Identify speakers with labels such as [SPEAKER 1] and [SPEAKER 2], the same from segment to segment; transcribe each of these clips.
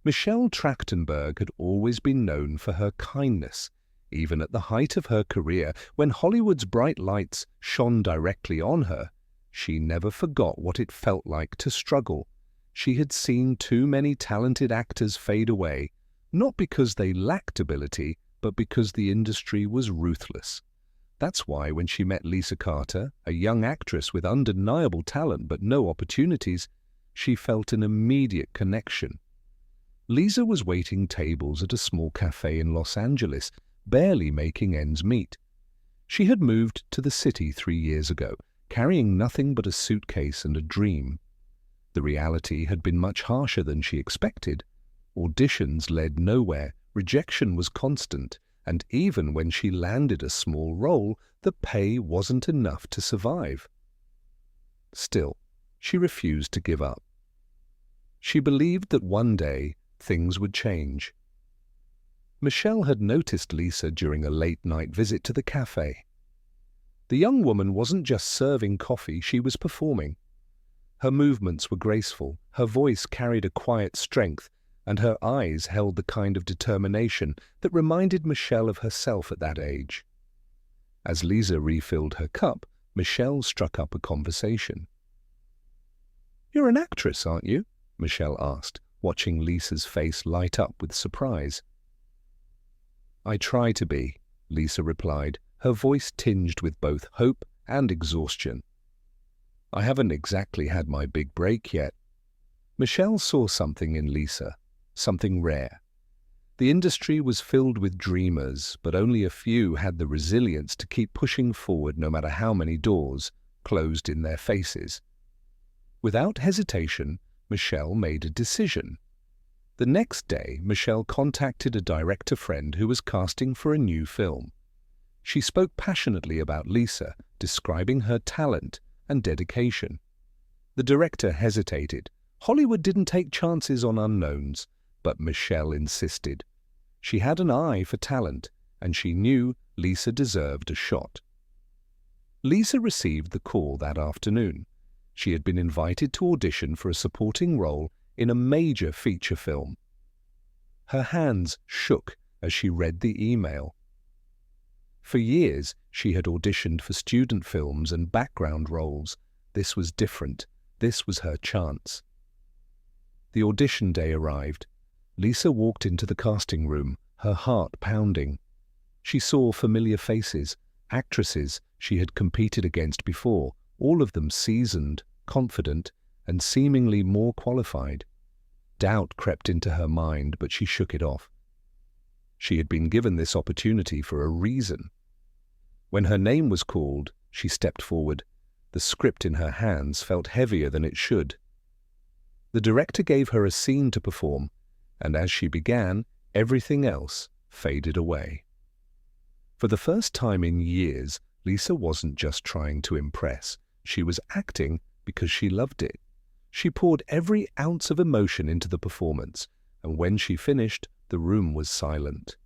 [SPEAKER 1] Michelle Trachtenberg had always been known for her kindness. Even at the height of her career, when Hollywood's bright lights shone directly on her, she never forgot what it felt like to struggle. She had seen too many talented actors fade away, not because they lacked ability, but because the industry was ruthless. That's why when she met Lisa Carter, a young actress with undeniable talent but no opportunities, she felt an immediate connection. Lisa was waiting tables at a small cafe in Los Angeles, barely making ends meet. She had moved to the city 3 years ago, carrying nothing but a suitcase and a dream. The reality had been much harsher than she expected. Auditions led nowhere, rejection was constant, and even when she landed a small role, the pay wasn't enough to survive. Still, she refused to give up. She believed that one day things would change. Michelle had noticed Lisa during a late-night visit to the cafe. The young woman wasn't just serving coffee, she was performing. Her movements were graceful, her voice carried a quiet strength, and her eyes held the kind of determination that reminded Michelle of herself at that age. As Lisa refilled her cup, Michelle struck up a conversation. "You're an actress, aren't you?" Michelle asked, watching Lisa's face light up with surprise. "I try to be," Lisa replied, her voice tinged with both hope and exhaustion. "I haven't exactly had my big break yet." Michelle saw something in Lisa, something rare. The industry was filled with dreamers, but only a few had the resilience to keep pushing forward no matter how many doors closed in their faces. Without hesitation, Michelle made a decision. The next day, Michelle contacted a director friend who was casting for a new film. She spoke passionately about Lisa, describing her talent and dedication. The director hesitated. Hollywood didn't take chances on unknowns, but Michelle insisted. She had an eye for talent, and she knew Lisa deserved a shot. Lisa received the call that afternoon. She had been invited to audition for a supporting role in a major feature film. Her hands shook as she read the email. For years, she had auditioned for student films and background roles. This was different. This was her chance. The audition day arrived. Lisa walked into the casting room, her heart pounding. She saw familiar faces, actresses she had competed against before, all of them seasoned, confident, and seemingly more qualified. Doubt crept into her mind, but she shook it off. She had been given this opportunity for a reason. When her name was called, she stepped forward. The script in her hands felt heavier than it should. The director gave her a scene to perform, and as she began, everything else faded away. For the first time in years, Lisa wasn't just trying to impress. She was acting because she loved it. She poured every ounce of emotion into the performance, and when she finished, the room was silent.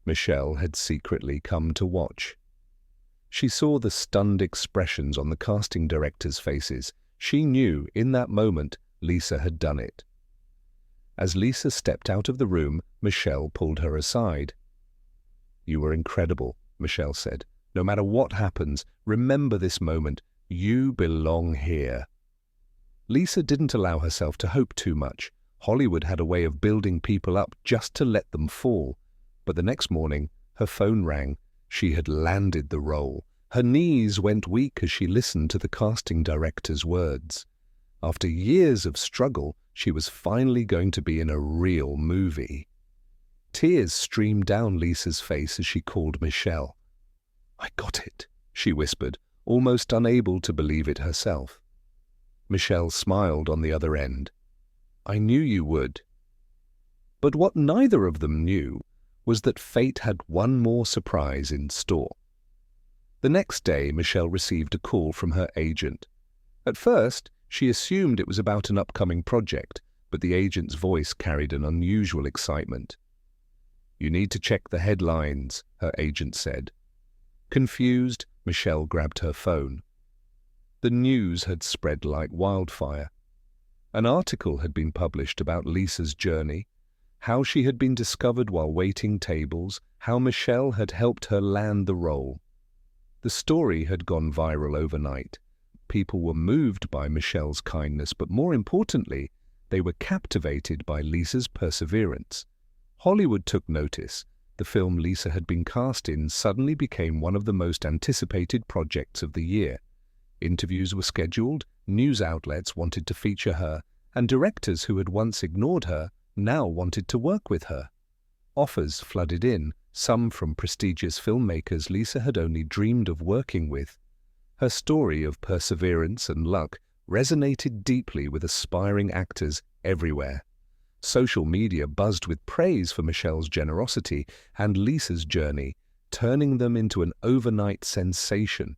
[SPEAKER 1] Michelle had secretly come to watch. She saw the stunned expressions on the casting directors' faces. She knew, in that moment, Lisa had done it. As Lisa stepped out of the room, Michelle pulled her aside. "You were incredible," Michelle said. "No matter what happens, remember this moment. You belong here." Lisa didn't allow herself to hope too much. Hollywood had a way of building people up just to let them fall. But the next morning, her phone rang. She had landed the role. Her knees went weak as she listened to the casting director's words. After years of struggle, she was finally going to be in a real movie. Tears streamed down Lisa's face as she called Michelle. "I got it," she whispered, almost unable to believe it herself. Michelle smiled on the other end. "I knew you would." But what neither of them knew was that fate had one more surprise in store. The next day, Michelle received a call from her agent. At first, she assumed it was about an upcoming project, but the agent's voice carried an unusual excitement. "You need to check the headlines," her agent said. Confused, Michelle grabbed her phone. The news had spread like wildfire. An article had been published about Lisa's journey, how she had been discovered while waiting tables, how Michelle had helped her land the role. The story had gone viral overnight. People were moved by Michelle's kindness, but more importantly, they were captivated by Lisa's perseverance. Hollywood took notice. The film Lisa had been cast in suddenly became one of the most anticipated projects of the year. Interviews were scheduled, news outlets wanted to feature her, and directors who had once ignored her now wanted to work with her. Offers flooded in, some from prestigious filmmakers Lisa had only dreamed of working with. Her story of perseverance and luck resonated deeply with aspiring actors everywhere. Social media buzzed with praise for Michelle's generosity and Lisa's journey, turning them into an overnight sensation.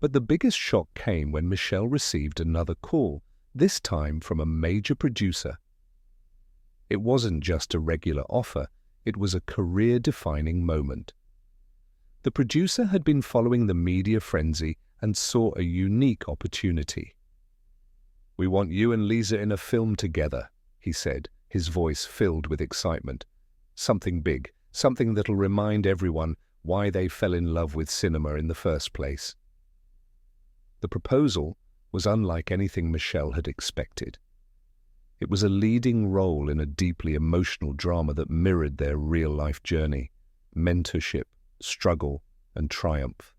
[SPEAKER 1] But the biggest shock came when Michelle received another call, this time from a major producer. It wasn't just a regular offer, it was a career-defining moment. The producer had been following the media frenzy and saw a unique opportunity. "We want you and Lisa in a film together," he said, his voice filled with excitement. "Something big, something that'll remind everyone why they fell in love with cinema in the first place." The proposal was unlike anything Michelle had expected. It was a leading role in a deeply emotional drama that mirrored their real-life journey, mentorship, struggle, and triumph.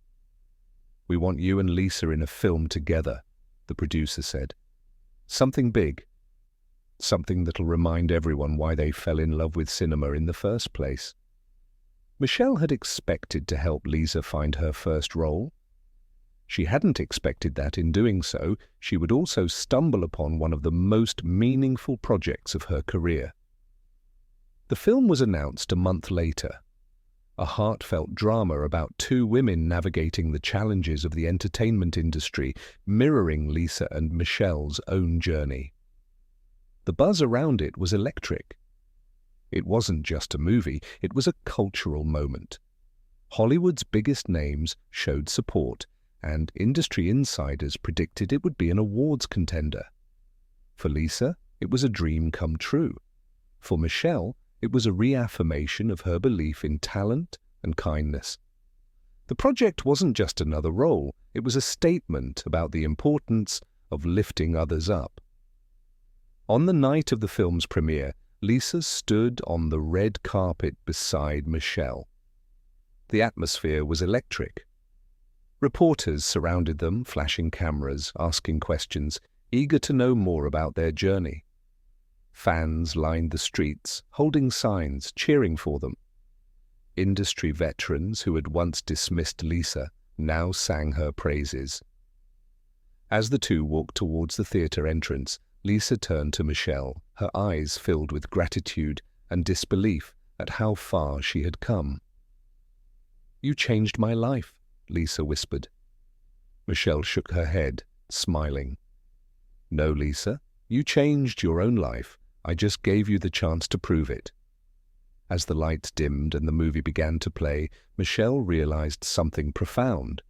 [SPEAKER 1] "We want you and Lisa in a film together," the producer said. "Something big, something that'll remind everyone why they fell in love with cinema in the first place." Michelle had expected to help Lisa find her first role. She hadn't expected that in doing so, she would also stumble upon one of the most meaningful projects of her career. The film was announced a month later, a heartfelt drama about two women navigating the challenges of the entertainment industry, mirroring Lisa and Michelle's own journey. The buzz around it was electric. It wasn't just a movie, it was a cultural moment. Hollywood's biggest names showed support, and industry insiders predicted it would be an awards contender. For Lisa, it was a dream come true. For Michelle, it was a reaffirmation of her belief in talent and kindness. The project wasn't just another role, it was a statement about the importance of lifting others up. On the night of the film's premiere, Lisa stood on the red carpet beside Michelle. The atmosphere was electric. Reporters surrounded them, flashing cameras, asking questions, eager to know more about their journey. Fans lined the streets, holding signs, cheering for them. Industry veterans who had once dismissed Lisa now sang her praises. As the two walked towards the theatre entrance, Lisa turned to Michelle, her eyes filled with gratitude and disbelief at how far she had come. "You changed my life," Lisa whispered. Michelle shook her head, smiling. "No, Lisa, you changed your own life. I just gave you the chance to prove it." As the lights dimmed and the movie began to play, Michelle realized something profound.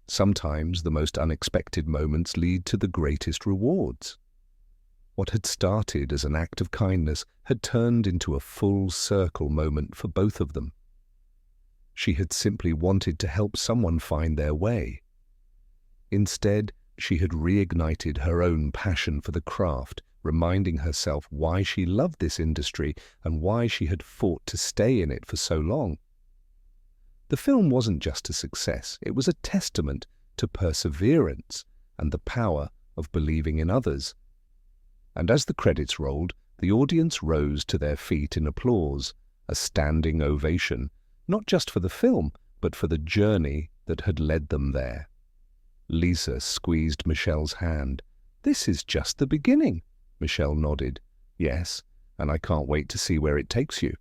[SPEAKER 1] Sometimes the most unexpected moments lead to the greatest rewards. What had started as an act of kindness had turned into a full-circle moment for both of them. She had simply wanted to help someone find their way. Instead, she had reignited her own passion for the craft, reminding herself why she loved this industry and why she had fought to stay in it for so long. The film wasn't just a success, it was a testament to perseverance and the power of believing in others. And as the credits rolled, the audience rose to their feet in applause, a standing ovation, not just for the film, but for the journey that had led them there. Lisa squeezed Michelle's hand. "This is just the beginning." Michelle nodded. "Yes, and I can't wait to see where it takes you."